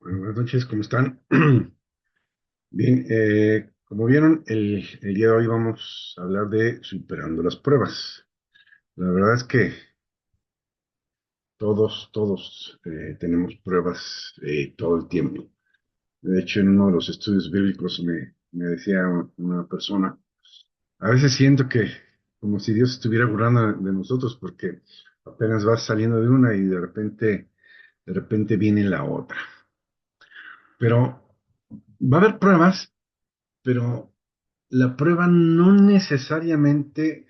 Bueno, buenas noches, ¿cómo están? Bien, como vieron, el día de hoy vamos a hablar de superando las pruebas. La verdad es que todos tenemos pruebas todo el tiempo. De hecho, en uno de los estudios bíblicos me decía una persona, a veces siento que como si Dios estuviera burlando de nosotros porque apenas vas saliendo de una y de repente viene la otra. Pero va a haber pruebas, pero la prueba no necesariamente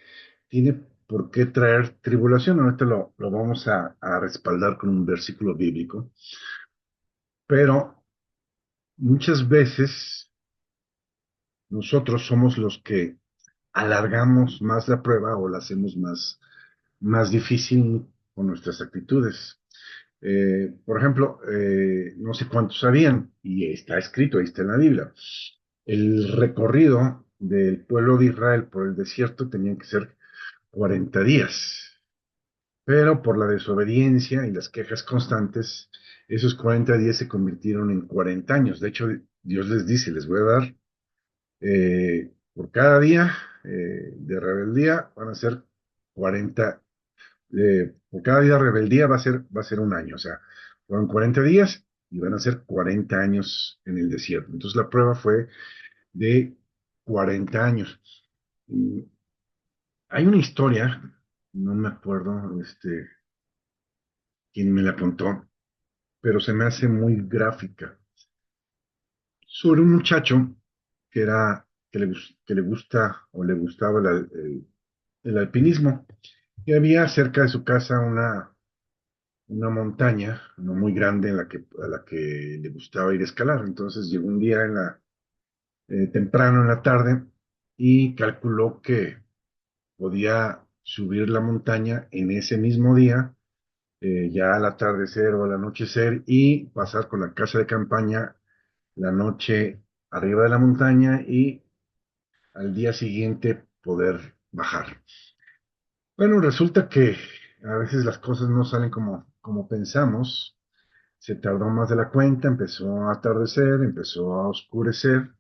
tiene por qué traer tribulación. Ahorita lo vamos a respaldar con un versículo bíblico, pero muchas veces nosotros somos los que alargamos más la prueba o la hacemos más difícil con nuestras actitudes. Por ejemplo, no sé cuántos sabían, y está escrito, ahí está en la Biblia, el recorrido del pueblo de Israel por el desierto tenían que ser 40 días, pero por la desobediencia y las quejas constantes, esos 40 días se convirtieron en 40 años. De hecho, Dios les dice, les voy a dar por cada día de rebeldía, van a ser 40 por cada día de rebeldía va a ser un año, o sea, fueron 40 días y van a ser 40 años en el desierto. Entonces la prueba fue de 40 años. Y hay una historia, no me acuerdo quién me la contó, pero se me hace muy gráfica, sobre un muchacho que le gusta o le gustaba el alpinismo. Y había cerca de su casa una montaña, no muy grande, a la que le gustaba ir a escalar. Entonces llegó un día temprano en la tarde y calculó que podía subir la montaña en ese mismo día, ya al atardecer o al anochecer, y pasar con la casa de campaña la noche arriba de la montaña y al día siguiente poder bajar. Bueno, resulta que a veces las cosas no salen como pensamos. Se tardó más de la cuenta, empezó a atardecer, empezó a oscurecer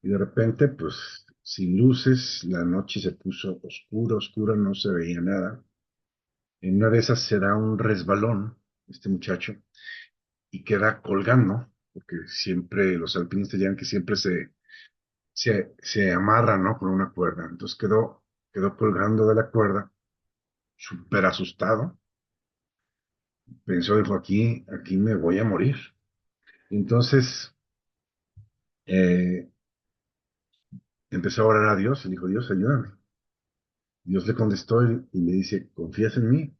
y de repente, pues, sin luces, la noche se puso oscura, no se veía nada. En una de esas se da un resbalón, este muchacho, y queda colgando, porque siempre los alpinistas ya ven que siempre se amarran, ¿no? Con una cuerda. Entonces quedó colgando de la cuerda, súper asustado. Pensó, dijo, aquí me voy a morir. Entonces, eh, empezó a orar a Dios y dijo, Dios, ayúdame. Dios le contestó y le dice, ¿confías en mí?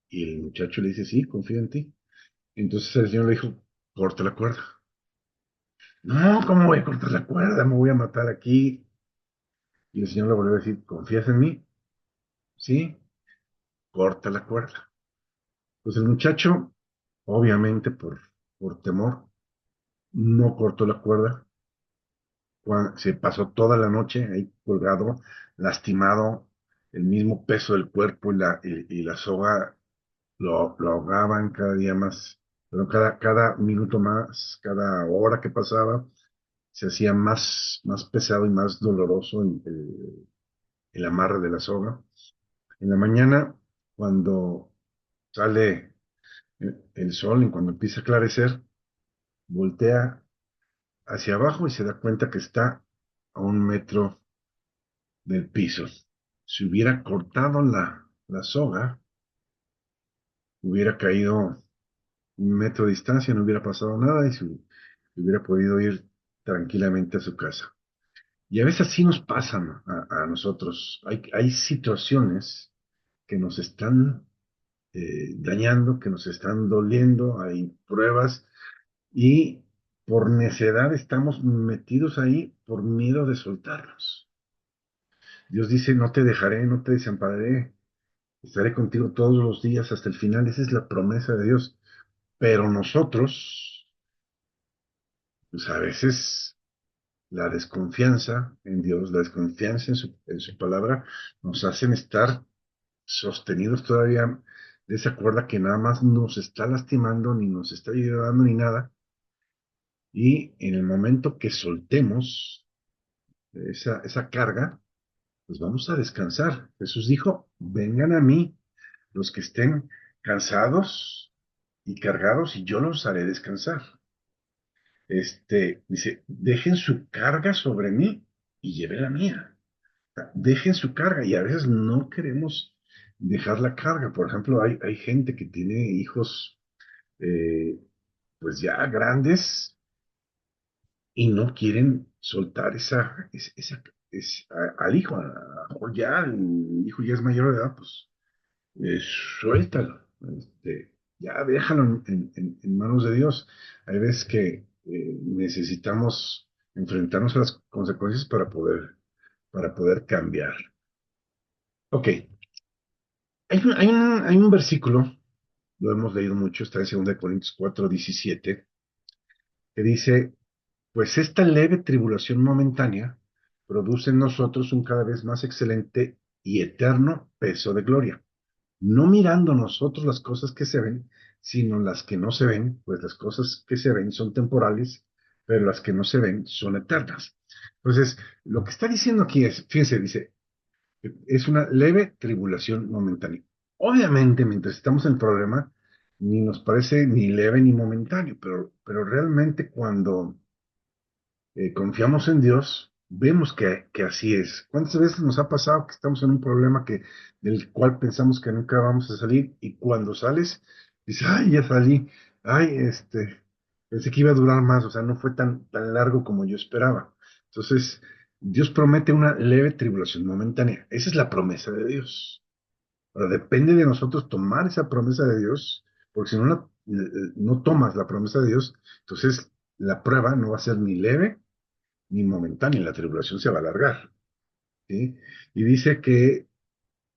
Y el muchacho le dice, sí, confío en ti. Entonces el Señor le dijo, corta la cuerda. No, ¿cómo voy a cortar la cuerda? Me voy a matar aquí. Y el Señor le volvió a decir, ¿confías en mí? Sí, corta la cuerda. Pues el muchacho, obviamente por temor, no cortó la cuerda. Se pasó toda la noche ahí colgado, lastimado, el mismo peso del cuerpo y la soga lo ahogaban cada día más, pero cada minuto más, cada hora que pasaba, se hacía más pesado y más doloroso el amarre de la soga. En la mañana, cuando sale el sol y cuando empieza a aclarecer, voltea hacia abajo y se da cuenta que está a 1 metro del piso. Si hubiera cortado la soga, hubiera caído 1 metro de distancia, no hubiera pasado nada y hubiera podido ir tranquilamente a su casa. Y a veces así nos pasan a nosotros. Hay situaciones que nos están dañando, que nos están doliendo, hay pruebas y por necedad estamos metidos ahí por miedo de soltarnos. Dios dice, no te dejaré, no te desampararé, estaré contigo todos los días hasta el final. Esa es la promesa de Dios. Pero nosotros, pues a veces la desconfianza en Dios, la desconfianza en su palabra, nos hacen estar sostenidos todavía de esa cuerda que nada más nos está lastimando, ni nos está ayudando, ni nada. Y en el momento que soltemos esa carga, pues vamos a descansar. Jesús dijo, vengan a mí los que estén cansados y cargados y yo los haré descansar. Dice, dejen su carga sobre mí y lleve la mía. Dejen su carga y a veces no queremos dejar la carga. Por ejemplo, hay gente que tiene hijos eh, pues ya grandes y no quieren soltar al hijo. Ya el hijo ya es mayor de edad, pues eh, suéltalo. Ya déjalo en manos de Dios. Hay veces que necesitamos enfrentarnos a las consecuencias para poder cambiar. Ok, hay un versículo, lo hemos leído mucho, está en 2 Corintios 4:17, que dice, pues esta leve tribulación momentánea produce en nosotros un cada vez más excelente y eterno peso de gloria, no mirando nosotros las cosas que se ven, sino las que no se ven, pues las cosas que se ven son temporales, pero las que no se ven son eternas. Entonces, lo que está diciendo aquí es, fíjense, dice, es una leve tribulación momentánea. Obviamente, mientras estamos en el problema, ni nos parece ni leve ni momentáneo, pero realmente cuando confiamos en Dios, vemos que así es. ¿Cuántas veces nos ha pasado que estamos en un problema del cual pensamos que nunca vamos a salir y cuando sales, dices, ay, ya salí, ay, pensé que iba a durar más, o sea, no fue tan largo como yo esperaba. Entonces, Dios promete una leve tribulación momentánea. Esa es la promesa de Dios. Ahora, depende de nosotros tomar esa promesa de Dios, porque si no tomas la promesa de Dios, entonces la prueba no va a ser ni leve ni momentánea, la tribulación se va a alargar. ¿Sí? Y dice que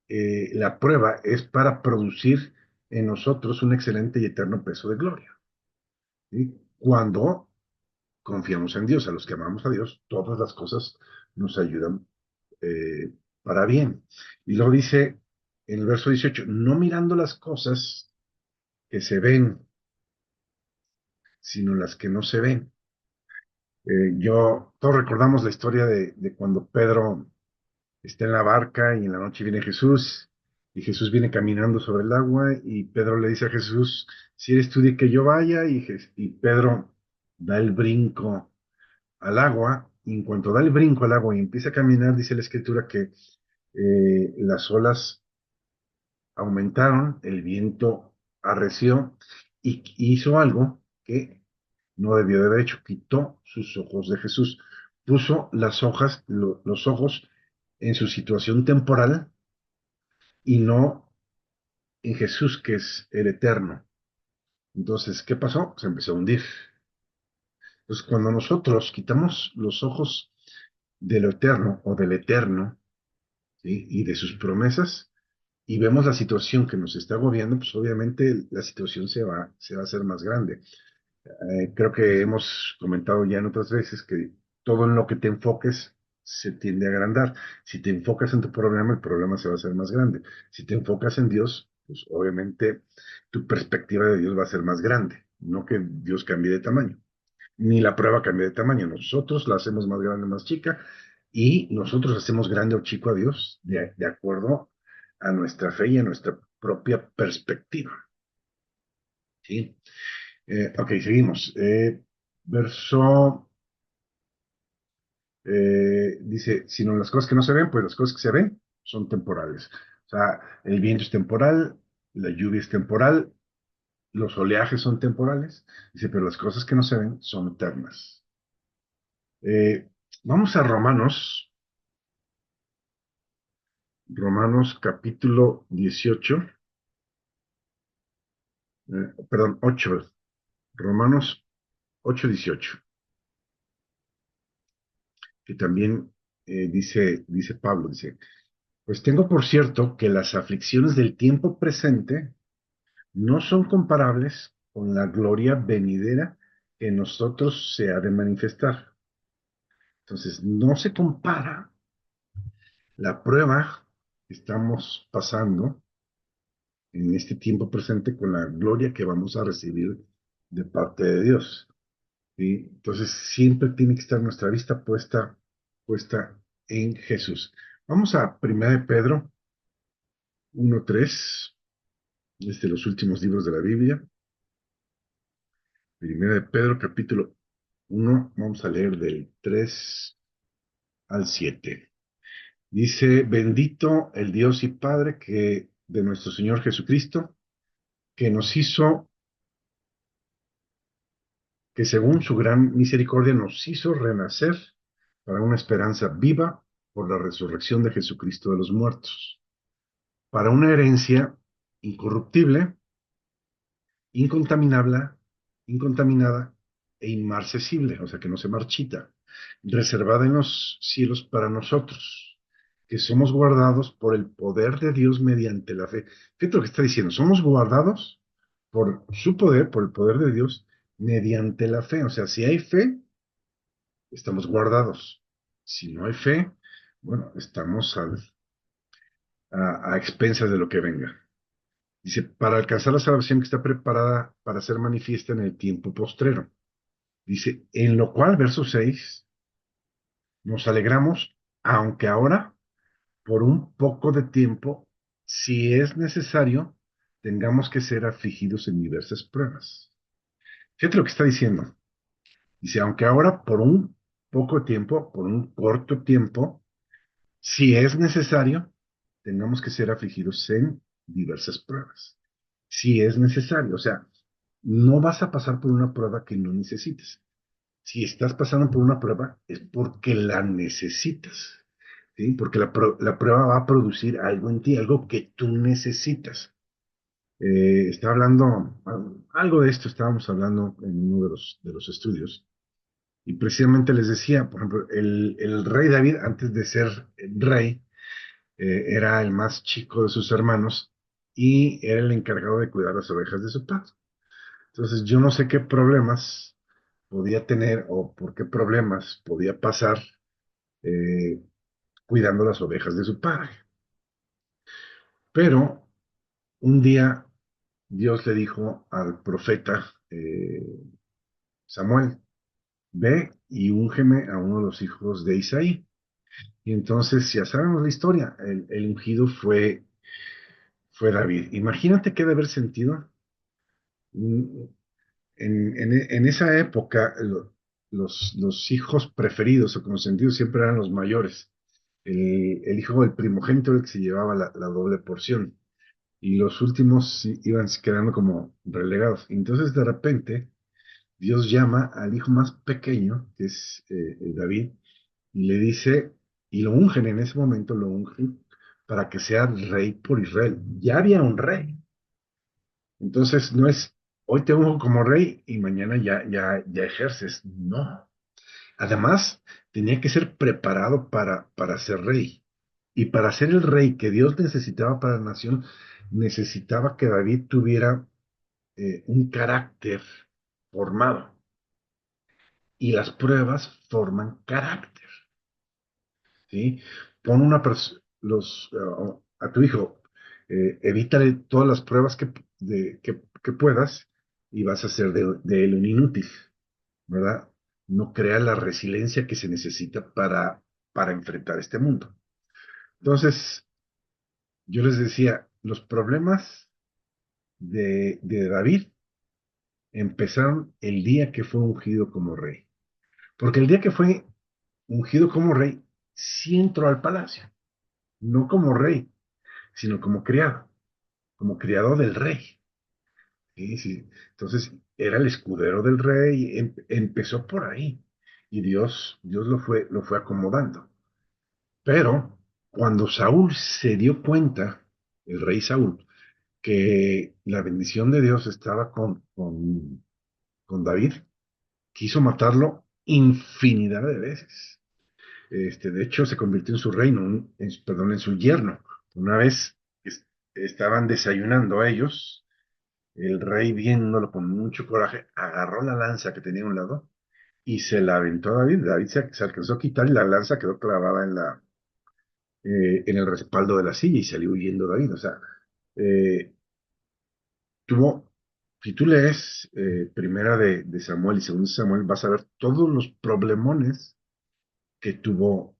la prueba es para producir en nosotros un excelente y eterno peso de gloria. ¿Sí? Cuando confiamos en Dios, a los que amamos a Dios, todas las cosas nos ayudan para bien. Y luego dice en el verso 18, no mirando las cosas que se ven, sino las que no se ven. Todos recordamos la historia de cuando Pedro está en la barca y en la noche viene Jesús y Jesús viene caminando sobre el agua y Pedro le dice a Jesús, si eres tú de que yo vaya y Pedro da el brinco al agua y en cuanto da el brinco al agua y empieza a caminar, dice la escritura que las olas aumentaron, el viento arreció y hizo algo que no debió de haber hecho, quitó sus ojos de Jesús, puso los ojos en su situación temporal y no en Jesús, que es el eterno. Entonces, ¿qué pasó? Se empezó a hundir. Entonces, cuando nosotros quitamos los ojos de lo eterno o del eterno, ¿sí? Y de sus promesas, y vemos la situación que nos está agobiando, pues obviamente la situación se va a hacer más grande. Creo que hemos comentado ya en otras veces que todo en lo que te enfoques se tiende a agrandar. Si te enfocas en tu problema, el problema se va a hacer más grande. Si te enfocas en Dios, pues obviamente tu perspectiva de Dios va a ser más grande. No que Dios cambie de tamaño, ni la prueba cambie de tamaño. Nosotros la hacemos más grande o más chica y nosotros hacemos grande o chico a Dios de acuerdo a nuestra fe y a nuestra propia perspectiva. ¿Sí? Ok, seguimos. Verso dice, sino las cosas que no se ven, pues las cosas que se ven son temporales. O sea, el viento es temporal, la lluvia es temporal, los oleajes son temporales. Dice, pero las cosas que no se ven son eternas. Eh, Vamos a Romanos capítulo 18, perdón, 8, Romanos 8:18, que también dice Pablo, dice, pues tengo por cierto que las aflicciones del tiempo presente no son comparables con la gloria venidera que en nosotros se ha de manifestar. Entonces, no se compara la prueba que estamos pasando en este tiempo presente con la gloria que vamos a recibir de parte de Dios. ¿sí? Entonces, siempre tiene que estar nuestra vista puesta en Jesús. Vamos a 1 de Pedro 1:3, es de los últimos libros de la Biblia. 1 de Pedro, capítulo 1, vamos a leer del 3 al 7. Dice, bendito el Dios y Padre que de nuestro Señor Jesucristo, que nos hizo, que según su gran misericordia nos hizo renacer para una esperanza viva por la resurrección de Jesucristo de los muertos, para una herencia incorruptible, incontaminable, incontaminada e inmarcesible, o sea que no se marchita, reservada en los cielos para nosotros, que somos guardados por el poder de Dios mediante la fe. Fíjate lo que está diciendo, somos guardados por su poder, por el poder de Dios, mediante la fe. O sea, si hay fe, estamos guardados. Si no hay fe, bueno, estamos a expensas de lo que venga. Dice, para alcanzar la salvación que está preparada para ser manifiesta en el tiempo postrero. Dice, en lo cual, verso 6, nos alegramos, aunque ahora, por un poco de tiempo, si es necesario, tengamos que ser afligidos en diversas pruebas. Fíjate lo que está diciendo. Dice, aunque ahora, por un poco tiempo, por un corto tiempo, si es necesario, tengamos que ser afligidos en diversas pruebas. Si es necesario, o sea, no vas a pasar por una prueba que no necesites. Si estás pasando por una prueba, es porque la necesitas, ¿sí? Porque la prueba va a producir algo en ti, algo que tú necesitas. Estaba hablando, algo de esto estábamos hablando en uno de los estudios, y precisamente les decía, por ejemplo, el rey David, antes de ser rey, era el más chico de sus hermanos y era el encargado de cuidar las ovejas de su padre. Entonces, yo no sé qué problemas podía tener o por qué problemas podía pasar eh, cuidando las ovejas de su padre. Pero un día Dios le dijo al profeta Samuel, ve y úngeme a uno de los hijos de Isaí. Y entonces, ya sabemos la historia, el ungido fue David. Imagínate qué debe haber sentido. Mm, en esa época, los hijos preferidos o consentidos siempre eran los mayores. El hijo del primogénito era el que se llevaba la doble porción. Y los últimos sí iban quedando como relegados. Entonces, de repente, Dios llama al hijo más pequeño, que es David, y le dice, y lo ungen en ese momento, lo ungen para que sea rey por Israel. Ya había un rey. Entonces, no es, hoy te unjo como rey y mañana ya ejerces. No. Además, tenía que ser preparado para ser rey. Y para ser el rey que Dios necesitaba para la nación, necesitaba que David tuviera un carácter formado. Y las pruebas forman carácter. ¿Sí? Pon a tu hijo, evítale todas las pruebas que puedas y vas a hacer de él un inútil, ¿verdad? No crea la resiliencia que se necesita para enfrentar este mundo. Entonces, yo les decía, los problemas de David empezaron el día que fue ungido como rey. Porque el día que fue ungido como rey, sí entró al palacio, no como rey, sino como criado del rey. Sí, sí. Entonces, era el escudero del rey, empezó por ahí. Y Dios lo fue acomodando. Pero cuando Saúl se dio cuenta, el rey Saúl, que la bendición de Dios estaba con David, quiso matarlo infinidad de veces. De hecho, se convirtió en su reino, perdón, en su yerno. Una vez estaban desayunando ellos, el rey, viéndolo con mucho coraje, agarró la lanza que tenía a un lado y se la aventó a David. David se alcanzó a quitar y la lanza quedó clavada en el respaldo de la silla y salió huyendo David. O sea, eh, tuvo Si tú lees primera de Samuel y segunda de Samuel, vas a ver todos los problemones que tuvo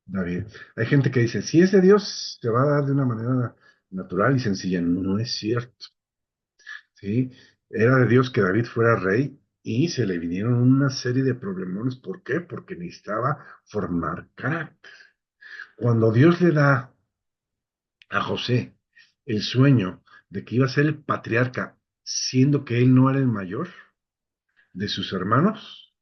David. Hay gente que dice, si es de Dios, te va a dar de una manera natural y sencilla. No es cierto, ¿sí? Era de Dios que David fuera rey y se le vinieron una serie de problemones. ¿Por qué? Porque necesitaba formar carácter. Cuando Dios le da a José el sueño de que iba a ser el patriarca, siendo que él no era el mayor de sus hermanos,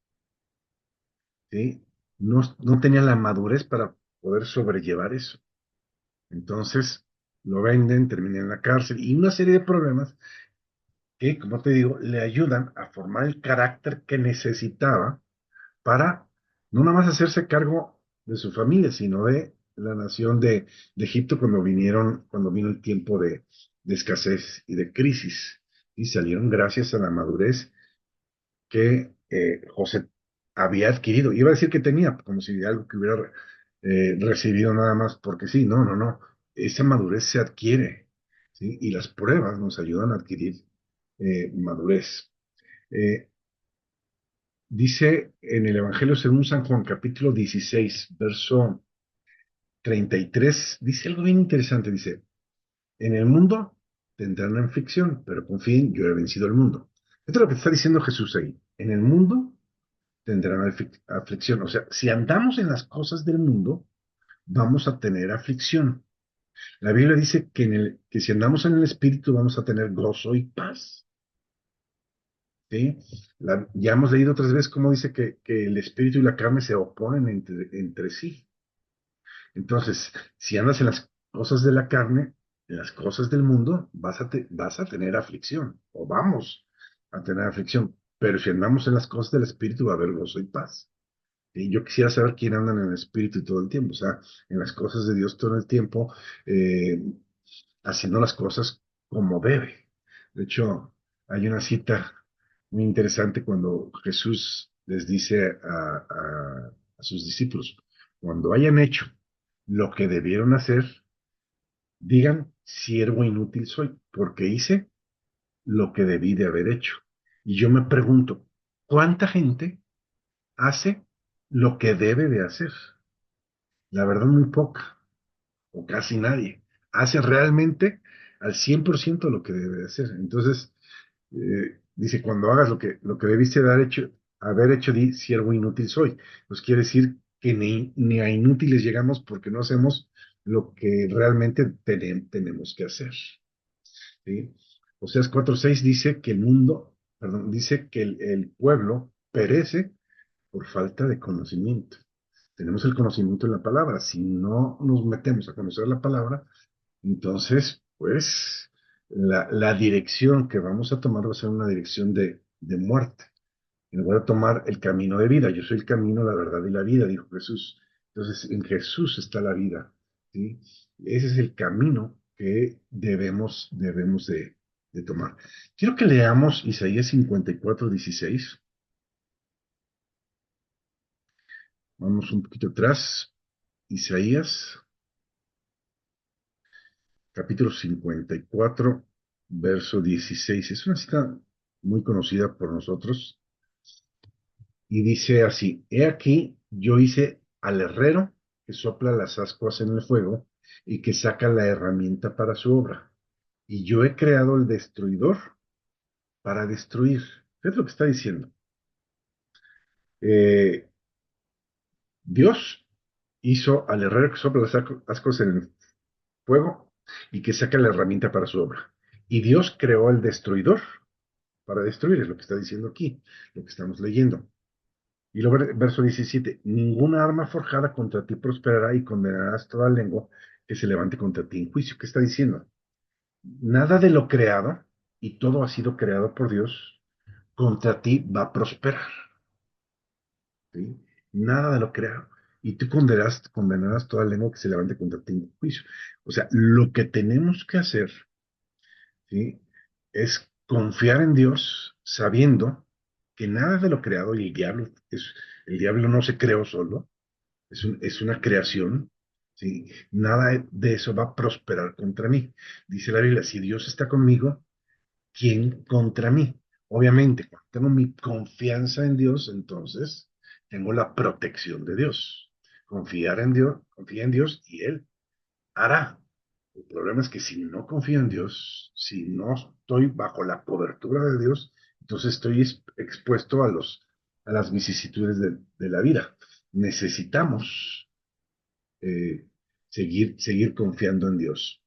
¿sí? No tenía la madurez para poder sobrellevar eso. Entonces lo venden, termina en la cárcel y una serie de problemas que, como te digo, le ayudan a formar el carácter que necesitaba para no nada más hacerse cargo de su familia, sino de la nación de Egipto cuando vino el tiempo de escasez y de crisis. Y salieron gracias a la madurez que José había adquirido. Iba a decir que tenía, como si algo que hubiera recibido nada más, porque sí, no, no, no. Esa madurez se adquiere, ¿sí? Y las pruebas nos ayudan a adquirir madurez. Eh, Dice en el Evangelio según San Juan, capítulo 16 verso 33 dice algo bien interesante, dice, en el mundo tendrán aflicción, pero confíen, yo he vencido el mundo. Esto es lo que está diciendo Jesús ahí. En el mundo tendrán aflicción. O sea, si andamos en las cosas del mundo, vamos a tener aflicción. La Biblia dice que si andamos en el Espíritu vamos a tener gozo y paz. ¿Sí? Ya hemos leído otras veces cómo dice que el Espíritu y la carne se oponen entre sí. Entonces, si andas en las cosas de la carne, en las cosas del mundo, vas a tener aflicción, o vamos a tener aflicción. Pero si andamos en las cosas del Espíritu, va a haber gozo y paz. Y yo quisiera saber quién anda en el espíritu todo el tiempo, o sea, en las cosas de Dios todo el tiempo, eh, haciendo las cosas como debe. De hecho, hay una cita muy interesante cuando Jesús les dice a sus discípulos, cuando hayan hecho lo que debieron hacer, digan, siervo inútil soy, porque hice lo que debí de haber hecho. Y yo me pregunto, ¿cuánta gente hace lo que debe de hacer? La verdad, muy poca, o casi nadie. Hace realmente al 100% lo que debe de hacer. Entonces, dice, cuando hagas lo que debiste de haber hecho, di, siervo inútil soy. Pues quiere decir que ni a inútiles llegamos porque no hacemos lo que realmente tenemos que hacer. ¿Sí? Oseas 4:6 dice que el mundo, perdón, dice que el pueblo perece por falta de conocimiento. Tenemos el conocimiento en la palabra. Si no nos metemos a conocer la palabra, entonces, pues, la dirección que vamos a tomar va a ser una dirección de muerte. En lugar de tomar el camino de vida. Yo soy el camino, la verdad y la vida, dijo Jesús. Entonces, en Jesús está la vida. ¿Sí? Ese es el camino que debemos de tomar. Quiero que leamos Isaías 54:16. Vamos un poquito atrás. Isaías, capítulo 54, verso 16. Es una cita muy conocida por nosotros y dice así, he aquí, yo hice al herrero que sopla las ascuas en el fuego y que saca la herramienta para su obra. Y yo he creado el destruidor para destruir. ¿Qué es lo que está diciendo? Eh, Dios hizo al herrero que sopla las ascuas en el fuego y que saca la herramienta para su obra. Y Dios creó el destruidor para destruir, es lo que está diciendo aquí, lo que estamos leyendo. Y luego verso 17, ninguna arma forjada contra ti prosperará y condenarás toda lengua que se levante contra ti en juicio. ¿Qué está diciendo? Nada de lo creado, y todo ha sido creado por Dios, contra ti va a prosperar. ¿Sí? Nada de lo creado. Y tú condenarás toda lengua que se levante contra ti en juicio. O sea, lo que tenemos que hacer, ¿sí? Es confiar en Dios sabiendo que nada de lo creado, y el diablo no se creó solo, es una creación, ¿sí? Nada de eso va a prosperar contra mí. Dice la Biblia, si Dios está conmigo, ¿quién contra mí? Obviamente, cuando tengo mi confianza en Dios, entonces tengo la protección de Dios. Confiar en Dios, confía en Dios y Él hará. El problema es que si no confío en Dios, si no estoy bajo la cobertura de Dios, entonces estoy expuesto a las vicisitudes de la vida. Necesitamos eh, seguir confiando en Dios.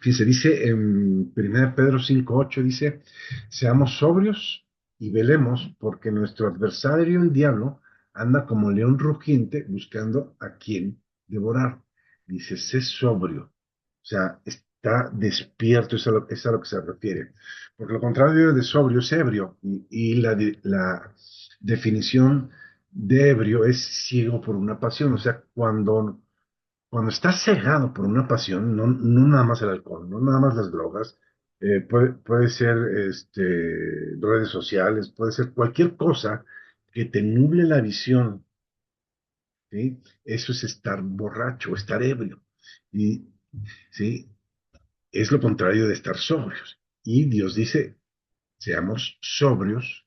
Fíjense, dice en 1 Pedro 5:8, dice, seamos sobrios y velemos, porque nuestro adversario, el diablo, anda como león rugiente buscando a quien devorar. Dice, sé sobrio. O sea, está despierto, es a lo que se refiere. Porque lo contrario de sobrio es ebrio, y la definición de ebrio es ciego por una pasión. O sea, cuando estás cegado por una pasión, no nada más el alcohol, no nada más las drogas, puede ser redes sociales, puede ser cualquier cosa que te nuble la visión, ¿sí? Eso es estar borracho, estar ebrio. Y, ¿sí? Es lo contrario de estar sobrios. Y Dios dice, seamos sobrios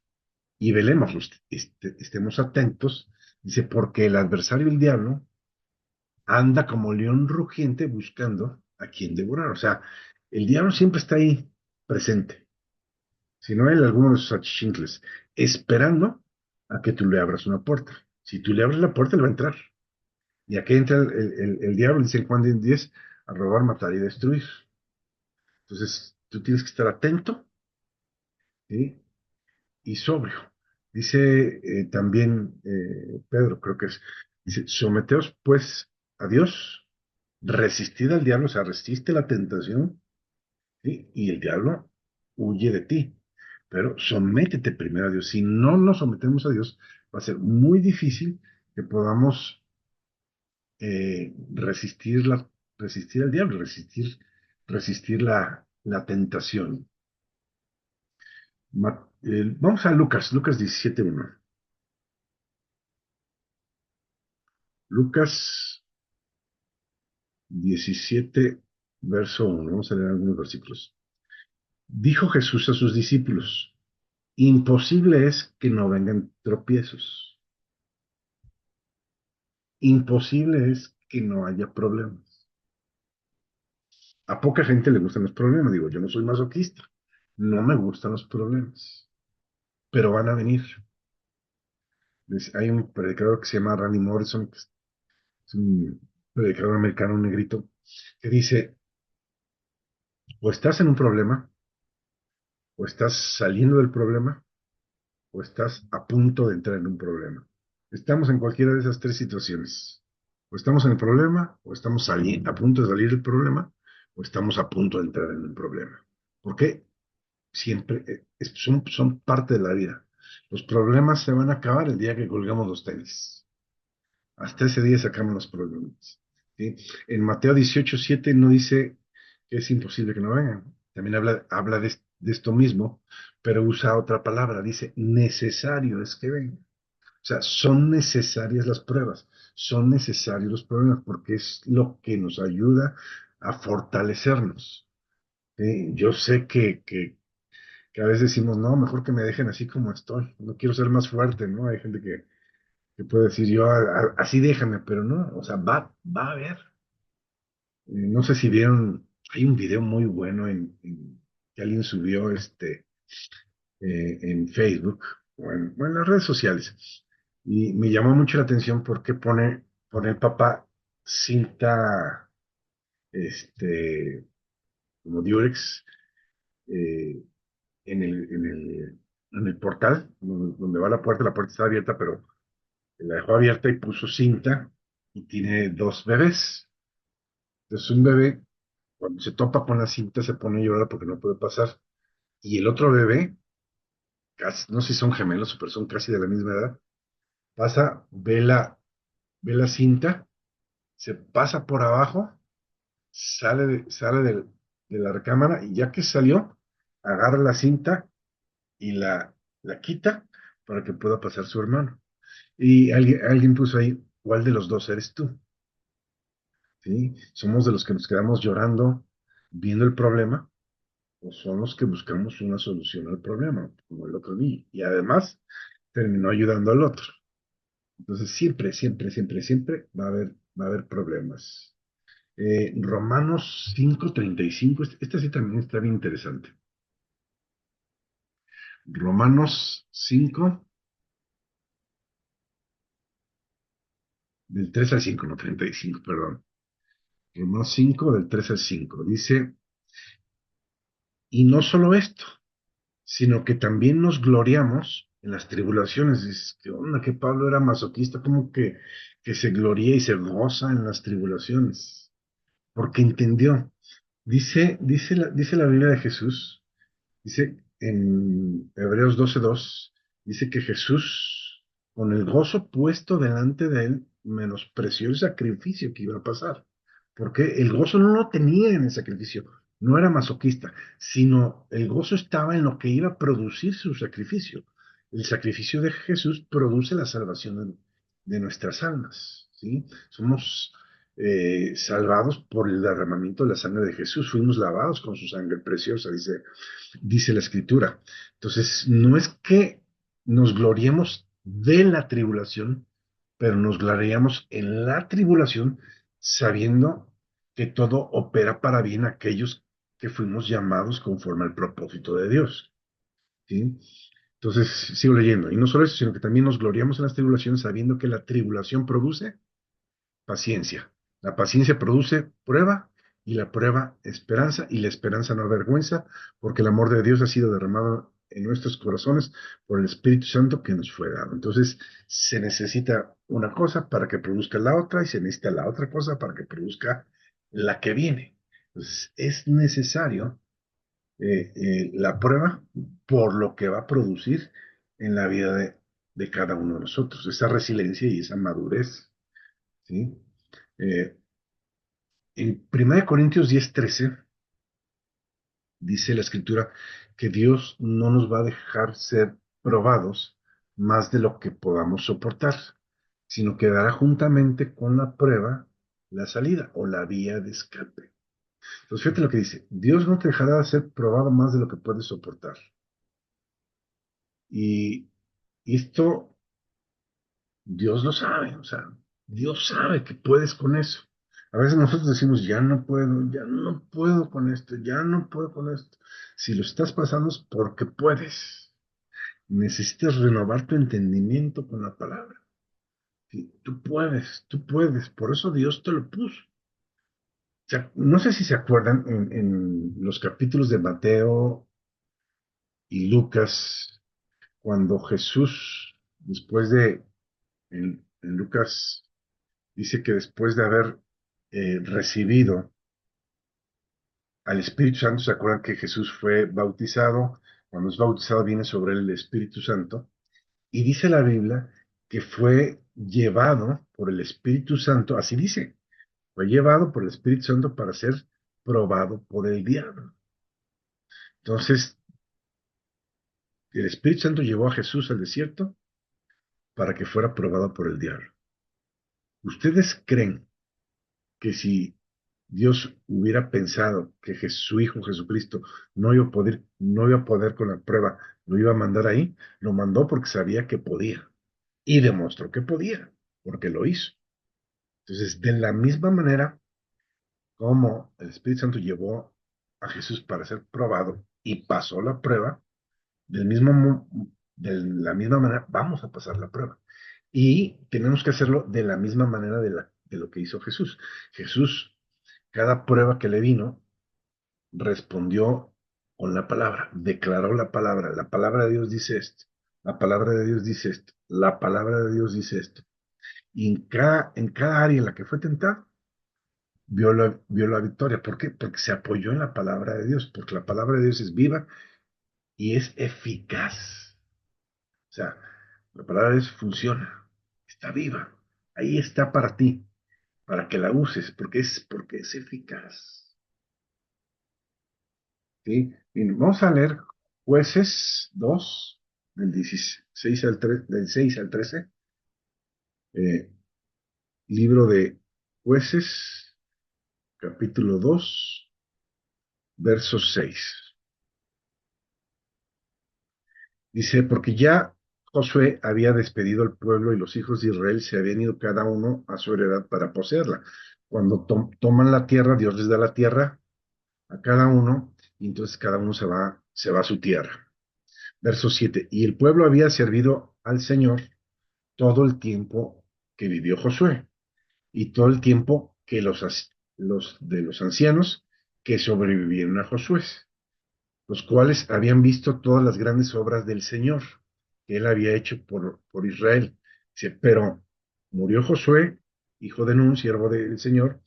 y velemos, estemos atentos. Dice, porque el adversario, el diablo, anda como león rugiente buscando a quien devorar. O sea, el diablo siempre está ahí presente, si no hay alguno de sus achichincles, esperando a que tú le abras una puerta. Si tú le abres la puerta, él va a entrar. Y aquí entra el diablo, dice en Juan 10:10, a robar, matar y destruir. Entonces, tú tienes que estar atento, ¿sí? Y sobrio. Dice también Pedro, creo que es, dice, someteos pues a Dios, resistid al diablo, o sea, resiste la tentación, ¿sí? Y el diablo huye de ti. Pero sométete primero a Dios. Si no nos sometemos a Dios, va a ser muy difícil que podamos resistir al diablo, resistir la tentación. Vamos a Lucas 17:1. Lucas 17, verso 1. Vamos a leer algunos versículos. Dijo Jesús a sus discípulos, imposible es que no vengan tropiezos. Imposible es que no haya problemas. A poca gente le gustan los problemas. Digo, yo no soy masoquista. No me gustan los problemas. Pero van a venir. Hay un predicador que se llama Randy Morrison, que es un predicador americano, un negrito, que dice, o estás en un problema, o estás saliendo del problema, o estás a punto de entrar en un problema. Estamos en cualquiera de esas tres situaciones. O estamos en el problema, o estamos a punto de salir del problema, o estamos a punto de entrar en un problema. ¿Por qué? Siempre son parte de la vida. Los problemas se van a acabar el día que colgamos los tenis. Hasta ese día sacamos los problemas. ¿Sí? En Mateo 18:7 no dice que es imposible que no vengan. También habla de esto mismo, pero usa otra palabra. Dice, necesario es que vengan. O sea, son necesarias las pruebas, son necesarios los problemas, porque es lo que nos ayuda a fortalecernos. ¿Sí? Yo sé que a veces decimos, no, mejor que me dejen así como estoy, no quiero ser más fuerte, ¿no? Hay gente que puede decir, yo así déjame, pero no, o sea, va a haber. No sé si vieron, hay un video muy bueno que alguien subió en Facebook o en las redes sociales, y me llamó mucho la atención porque pone el papá cinta, este, como Durex, eh, en el portal donde va la puerta está abierta, pero la dejó abierta y puso cinta y tiene dos bebés. Entonces un bebé, cuando se topa con la cinta, se pone a llorar porque no puede pasar. Y el otro bebé, casi, no sé si son gemelos, pero son casi de la misma edad, pasa, ve la cinta, se pasa por abajo, sale de la recámara y ya que salió, agarra la cinta y la quita para que pueda pasar su hermano. Y alguien puso ahí, ¿cuál de los dos eres tú? ¿Sí? Somos de los que nos quedamos llorando, viendo el problema, o son los que buscamos una solución al problema, como el otro día. Y además terminó ayudando al otro. Entonces siempre, siempre, siempre, siempre va a haber problemas. Romanos 5:35, esta sí también está bien interesante. Romanos 5, del 3 al 5, no 35, perdón. Romanos 5, del 3 al 5. Dice, y no solo esto, sino que también nos gloriamos en las tribulaciones. Dices, ¿qué onda? Que Pablo era masoquista, como que se gloria y se goza en las tribulaciones, porque entendió. Dice la Biblia de Jesús. Dice en Hebreos 12:2, dice que Jesús, con el gozo puesto delante de él, menospreció el sacrificio que iba a pasar. Porque el gozo no lo tenía en el sacrificio, no era masoquista, sino el gozo estaba en lo que iba a producir su sacrificio. El sacrificio de Jesús produce la salvación de nuestras almas, ¿sí? Somos salvados por el derramamiento de la sangre de Jesús, fuimos lavados con su sangre preciosa, dice la escritura. Entonces, no es que nos gloriemos de la tribulación, pero nos gloriamos en la tribulación sabiendo que todo opera para bien a aquellos que fuimos llamados conforme al propósito de Dios. ¿Sí? Entonces, sigo leyendo. Y no solo eso, sino que también nos gloriamos en las tribulaciones sabiendo que la tribulación produce paciencia. La paciencia produce prueba y la prueba esperanza y la esperanza no avergüenza porque el amor de Dios ha sido derramado en nuestros corazones por el Espíritu Santo que nos fue dado. Entonces se necesita una cosa para que produzca la otra y se necesita la otra cosa para que produzca la que viene. Entonces es necesario la prueba por lo que va a producir en la vida de cada uno de nosotros, esa resiliencia y esa madurez. ¿Sí? Eh, en 1 Corintios 10:13 dice la escritura que Dios no nos va a dejar ser probados más de lo que podamos soportar, sino que dará juntamente con la prueba la salida o la vía de escape. Entonces, fíjate lo que dice, Dios no te dejará ser probado más de lo que puedes soportar. Y esto Dios lo sabe, o sea, Dios sabe que puedes con eso. A veces nosotros decimos, ya no puedo con esto, ya no puedo con esto. Si lo estás pasando es porque puedes. Necesitas renovar tu entendimiento con la palabra. Sí, tú puedes. Por eso Dios te lo puso. O sea, no sé si se acuerdan en los capítulos de Mateo y Lucas, cuando Jesús, después de, en Lucas dice que después de haber recibido al Espíritu Santo, ¿se acuerdan que Jesús fue bautizado? Cuando es bautizado viene sobre él el Espíritu Santo. Y dice la Biblia que fue llevado por el Espíritu Santo, así dice, fue llevado por el Espíritu Santo para ser probado por el diablo. Entonces, el Espíritu Santo llevó a Jesús al desierto para que fuera probado por el diablo. ¿Ustedes creen que si Dios hubiera pensado que su Hijo Jesucristo no iba a poder con la prueba, lo iba a mandar ahí, lo mandó porque sabía que podía y demostró que podía, porque lo hizo. Entonces, de la misma manera como el Espíritu Santo llevó a Jesús para ser probado y pasó la prueba, de la misma manera vamos a pasar la prueba. Y tenemos que hacerlo de la misma manera de lo que hizo Jesús. Jesús, cada prueba que le vino, respondió con la palabra, declaró la palabra de Dios dice esto, la palabra de Dios dice esto, la palabra de Dios dice esto. Y en cada área en la que fue tentado, vio la victoria. ¿Por qué? Porque se apoyó en la palabra de Dios, porque la palabra de Dios es viva y es eficaz. O sea, la palabra de Dios funciona, está viva, ahí está para ti, para que la uses, porque es eficaz. ¿Sí? Bien, vamos a leer Jueces 2 del 16 al 3, del 6 al 13, eh, libro de Jueces, capítulo 2 verso 6. Dice, porque ya Josué había despedido al pueblo y los hijos de Israel se habían ido cada uno a su heredad para poseerla. Cuando toman la tierra, Dios les da la tierra a cada uno y entonces cada uno se va a su tierra. Verso 7. Y el pueblo había servido al Señor todo el tiempo que vivió Josué y todo el tiempo que los ancianos que sobrevivieron a Josué, los cuales habían visto todas las grandes obras del Señor que él había hecho por Israel. Dice, pero murió Josué, hijo de Nun, siervo del Señor,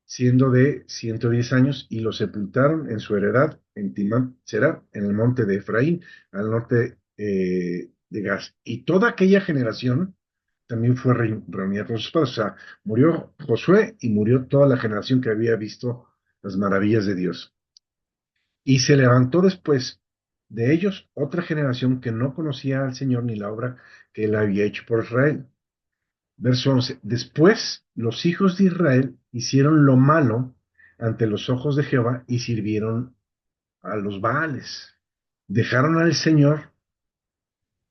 siendo de 110 años, y lo sepultaron en su heredad en Timán Será, en el monte de Efraín, al norte de Gaz. Y toda aquella generación también fue reunida con sus padres. O sea, murió Josué y murió toda la generación que había visto las maravillas de Dios. Y se levantó después de ellos otra generación que no conocía al Señor ni la obra que él había hecho por Israel. Verso 11. Después los hijos de Israel hicieron lo malo ante los ojos de Jehová y sirvieron a los Baales. Dejaron al Señor,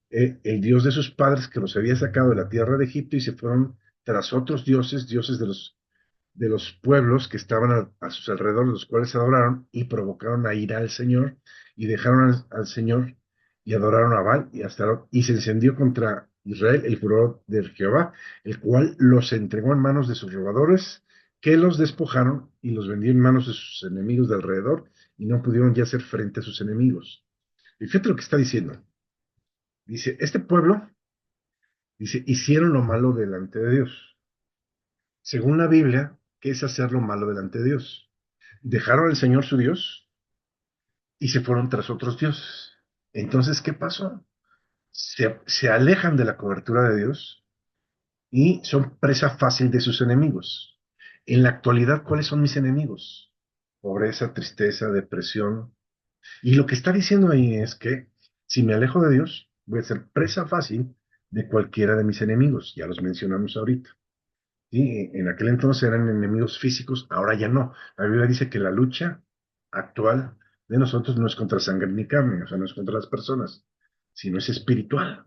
el Dios de sus padres, que los había sacado de la tierra de Egipto, y se fueron tras otros dioses, dioses de los pueblos que estaban a sus alrededores, los cuales adoraron y provocaron a ira al Señor, y dejaron al Señor y adoraron a Baal y hasta y se encendió contra Israel el furor de Jehová, el cual los entregó en manos de sus robadores, que los despojaron y los vendió en manos de sus enemigos de alrededor, y no pudieron ya hacer frente a sus enemigos. Y fíjate lo que está diciendo. Dice, este pueblo, dice, hicieron lo malo delante de Dios. Según la Biblia, ¿qué es hacer lo malo delante de Dios? Dejaron al Señor su Dios y se fueron tras otros dioses. Entonces, ¿qué pasó? Se alejan de la cobertura de Dios y son presa fácil de sus enemigos. En la actualidad, ¿cuáles son mis enemigos? Pobreza, tristeza, depresión. Y lo que está diciendo ahí es que si me alejo de Dios, voy a ser presa fácil de cualquiera de mis enemigos. Ya los mencionamos ahorita. Sí, en aquel entonces eran enemigos físicos, ahora ya no. La Biblia dice que la lucha actual de nosotros no es contra sangre ni carne, o sea, no es contra las personas, sino es espiritual.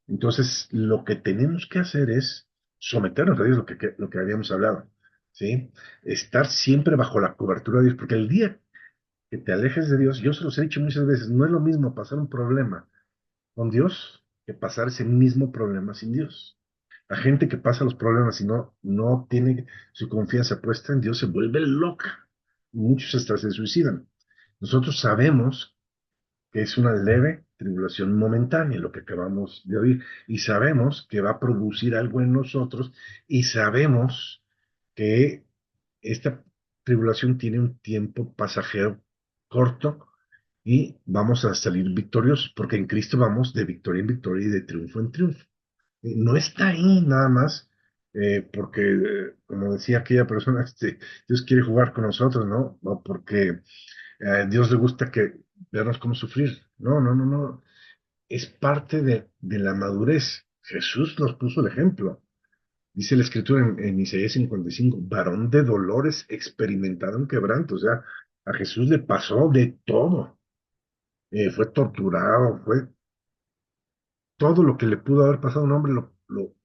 Entonces, lo que tenemos que hacer es someternos a Dios, lo que habíamos hablado, ¿sí? Estar siempre bajo la cobertura de Dios, porque el día que te alejes de Dios, yo se los he dicho muchas veces, no es lo mismo pasar un problema con Dios que pasar ese mismo problema sin Dios. La gente que pasa los problemas y no tiene su confianza puesta en Dios se vuelve loca. Muchos hasta se suicidan. Nosotros sabemos que es una leve tribulación momentánea, lo que acabamos de oír, y sabemos que va a producir algo en nosotros, y sabemos que esta tribulación tiene un tiempo pasajero corto y vamos a salir victoriosos, porque en Cristo vamos de victoria en victoria y de triunfo en triunfo. No está ahí nada más, porque, como decía aquella persona, Dios quiere jugar con nosotros, ¿no? O porque Dios le gusta vernos cómo sufrir. No, no, no, no. Es parte de la madurez. Jesús nos puso el ejemplo. Dice la escritura en Isaías 55, varón de dolores experimentado en quebranto. O sea, a Jesús le pasó de todo. Fue torturado, fue todo lo que le pudo haber pasado a un hombre,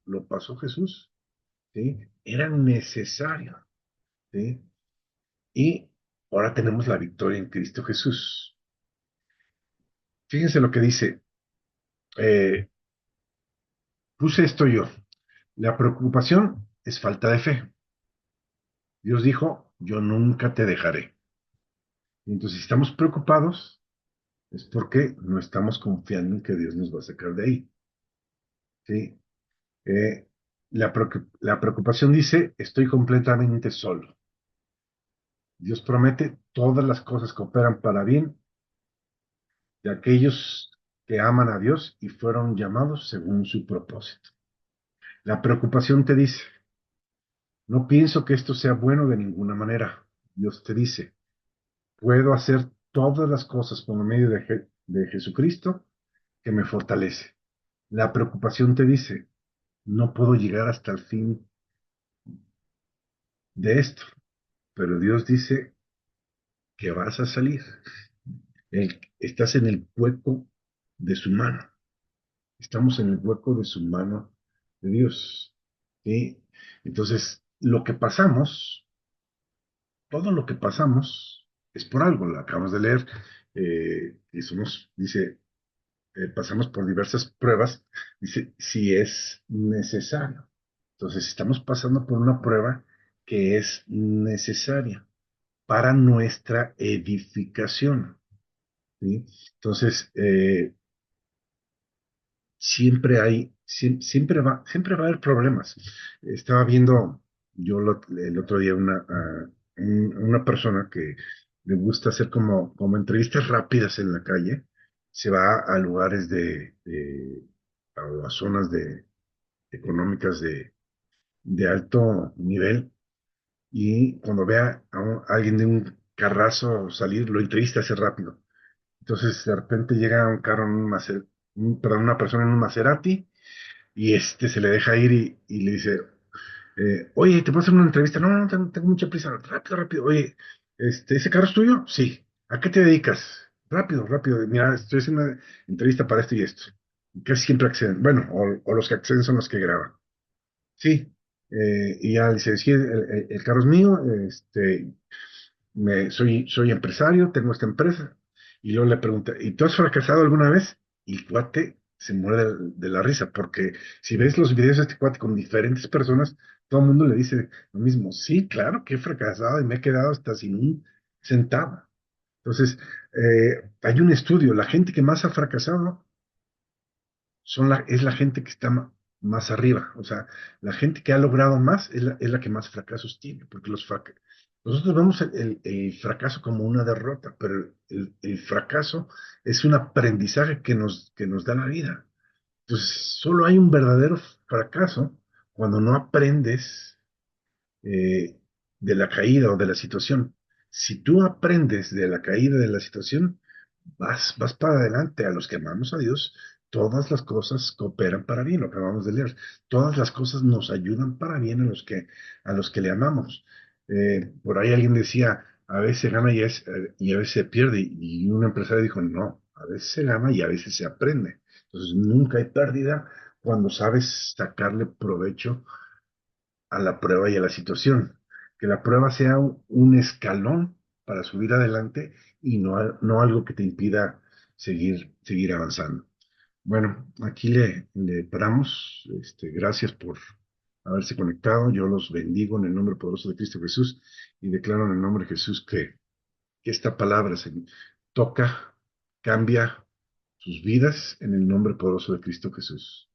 lo pasó Jesús. ¿Sí? Era necesario. ¿Sí? Y ahora tenemos la victoria en Cristo Jesús. Fíjense lo que dice. eh, Puse esto yo. La preocupación es falta de fe. Dios dijo, yo nunca te dejaré. Y entonces, si estamos preocupados, es porque no estamos confiando en que Dios nos va a sacar de ahí. ¿Sí? Eh, la preocupación dice, estoy completamente solo. Dios promete todas las cosas que operan para bien de aquellos que aman a Dios y fueron llamados según su propósito. La preocupación te dice, no pienso que esto sea bueno de ninguna manera. Dios te dice, puedo hacer todas las cosas por medio de Jesucristo que me fortalece. La preocupación te dice, no puedo llegar hasta el fin de esto, pero Dios dice que vas a salir. Estás en el hueco de su mano. Estamos en el hueco de su mano de Dios. ¿Sí? Entonces, lo que pasamos, todo lo que pasamos es por algo, lo acabamos de leer, y somos, dice, pasamos por diversas pruebas, dice, si es necesario. Entonces, estamos pasando por una prueba que es necesaria para nuestra edificación. ¿Sí? Entonces, siempre va a haber problemas. Estaba viendo yo el otro día una persona que le gusta hacer como entrevistas rápidas en la calle, se va a lugares a zonas económicas de alto nivel y cuando vea a alguien de un carrazo salir, lo entrevista así rápido. Entonces de repente llega un carro en perdón, una persona en un Maserati y se le deja ir y le dice, oye, ¿te puedo hacer una entrevista? No, no, tengo mucha prisa, rápido, rápido. Oye, ¿ese carro es tuyo? Sí. ¿A qué te dedicas? Rápido, rápido. Mira, estoy haciendo una entrevista para esto y esto. Casi siempre acceden. Bueno, o los que acceden son los que graban. Sí. Y ya dice, sí, el carro es mío, soy empresario, tengo esta empresa. Y luego le pregunta, ¿y tú has fracasado alguna vez? Y el cuate se muere de la risa, porque si ves los videos de este cuate con diferentes personas, todo el mundo le dice lo mismo. Sí, claro que he fracasado y me he quedado hasta sin un centavo. Entonces, hay un estudio, la gente que más ha fracasado es la gente que está más arriba. O sea, la gente que ha logrado más es la que más fracasos tiene, porque nosotros vemos el fracaso como una derrota, pero el fracaso es un aprendizaje que nos da la vida. Entonces, solo hay un verdadero fracaso cuando no aprendes eh, de la caída o de la situación. Si tú aprendes de la caída de la situación, vas para adelante. A los que amamos a Dios, todas las cosas cooperan para bien, lo que acabamos de leer. Todas las cosas nos ayudan para bien a los que le amamos. Por ahí alguien decía, a veces se gana y a veces se pierde. Y un empresario dijo, no, a veces se gana y a veces se aprende. Entonces, nunca hay pérdida cuando sabes sacarle provecho a la prueba y a la situación. Que la prueba sea un escalón para subir adelante y no algo que te impida seguir avanzando. Bueno, aquí le paramos. Gracias por haberse conectado. Yo los bendigo en el nombre poderoso de Cristo Jesús y declaro en el nombre de Jesús que esta palabra se toca, cambia sus vidas en el nombre poderoso de Cristo Jesús.